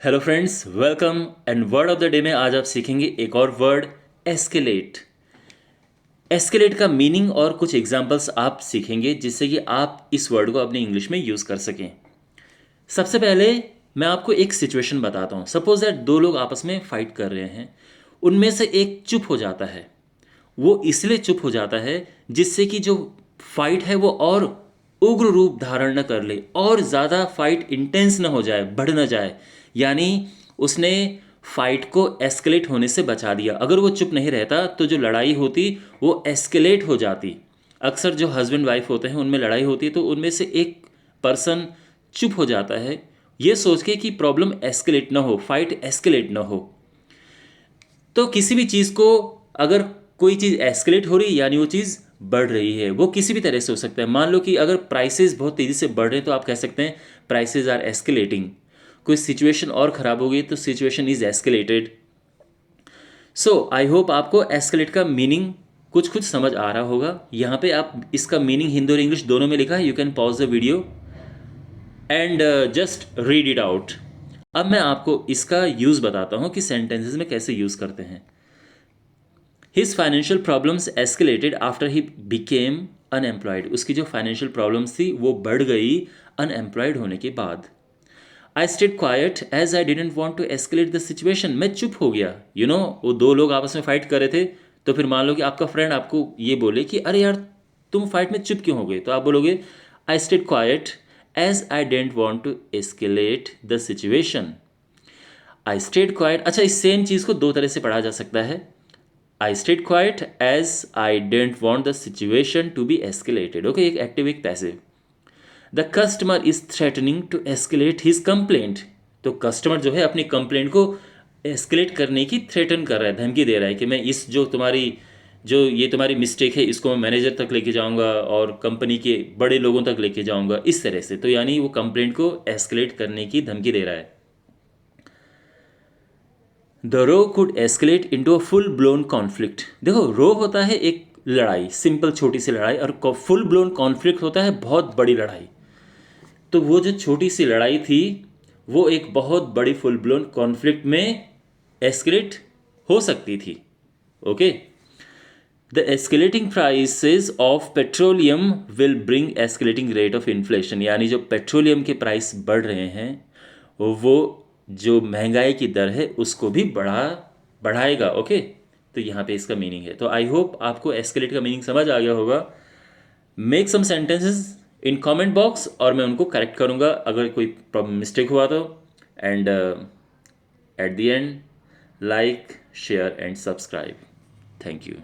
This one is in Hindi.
Hello friends, welcome and word of the day में आज आप सीखेंगे एक और वर्ड एस्केलेट। एस्केलेट का मीनिंग और कुछ एग्जांपल्स आप सीखेंगे जिससे कि आप इस वर्ड को अपने इंग्लिश में यूज़ कर सकें। सबसे पहले मैं आपको एक सिचुएशन बताता हूँ। सपोज दैट दो लोग आपस में फाइट कर रहे हैं, उनमें से एक चुप हो जाता है। वो इसलिए चुप हो जाता है जिससे कि जो फाइट है वो और उग्र रूप धारण न कर ले और ज़्यादा फाइट इंटेंस न हो जाए, बढ़ न जाए। यानी उसने फाइट को एस्केलेट होने से बचा दिया। अगर वो चुप नहीं रहता तो जो लड़ाई होती वो एस्केलेट हो जाती। अक्सर जो हस्बैंड वाइफ होते हैं उनमें लड़ाई होती है तो उनमें से एक पर्सन चुप हो जाता है ये सोच के कि प्रॉब्लम एस्केलेट ना हो, फाइट एस्केलेट ना हो। तो किसी भी चीज़ को अगर कोई चीज़ एस्केलेट हो रही है यानी वो चीज़ बढ़ रही है। वो किसी भी तरह से हो सकता है। मान लो कि अगर प्राइसेस बहुत तेज़ी से बढ़ रहे हैं तो आप कह सकते हैं प्राइसेस आर एस्केलेटिंग। कोई सिचुएशन और ख़राब हो गई तो situation is escalated. So I hope आपको एस्केलेट का मीनिंग कुछ कुछ समझ आ रहा होगा। यहाँ पे आप इसका मीनिंग हिंदी और इंग्लिश दोनों में लिखा है। You can pause the video and just read it out. अब मैं आपको इसका यूज़ बताता हूँ कि सेंटेंसेस में कैसे यूज़ करते हैं। His financial problems escalated after he became unemployed. उसकी जो फाइनेंशियल प्रॉब्लम्स थी वो बढ़ गई अनएम्प्लॉयड होने के बाद। I stayed quiet as I didn't want to escalate the situation. मैं चुप हो गया। वो दो लोग आपस में फाइट कर रहे थे। तो फिर मान लो कि आपका फ्रेंड आपको ये बोले कि अरे यार तुम फाइट में चुप क्यों हो गए, तो आप बोलोगे I stayed quiet as I didn't want to escalate the situation. I stayed quiet. अच्छा, इस सेम चीज़ को दो तरह से पढ़ा जा सकता है। I stayed quiet as I didn't want the situation to be escalated. Okay, एक एक्टिव एक passive. The customer is threatening to escalate his complaint. तो कस्टमर जो है अपनी कंप्लेंट को एस्केलेट करने की थ्रेटन कर रहा है, धमकी दे रहा है कि मैं इस जो ये तुम्हारी मिस्टेक है इसको मैं मैनेजर तक लेके जाऊंगा और कंपनी के बड़े लोगों तक लेके जाऊंगा, इस तरह से। तो यानी वो कंप्लेंट को एस्केलेट करने की धमकी दे रहा है। The row could escalate into a full blown conflict. देखो, रो होता है एक लड़ाई, सिंपल छोटी सी लड़ाई, और फुल ब्लोन कॉन्फ्लिक्ट होता है बहुत बड़ी लड़ाई। तो वो जो छोटी सी लड़ाई थी वो एक बहुत बड़ी फुल ब्लोन कॉन्फ्लिक्ट में एस्केलेट हो सकती थी। Okay, the escalating prices of petroleum will bring escalating rate of inflation. यानी जो पेट्रोलियम के प्राइस बढ़ रहे हैं वो जो महंगाई की दर है उसको भी बढ़ाएगा। ओके, तो यहाँ पे इसका मीनिंग है। तो आई होप आपको एस्केलेट का मीनिंग समझ आ गया होगा। Make some sentences in comment box और मैं उनको करेक्ट करूँगा अगर कोई मिस्टेक हुआ तो। And at the end, like, share and subscribe. Thank you.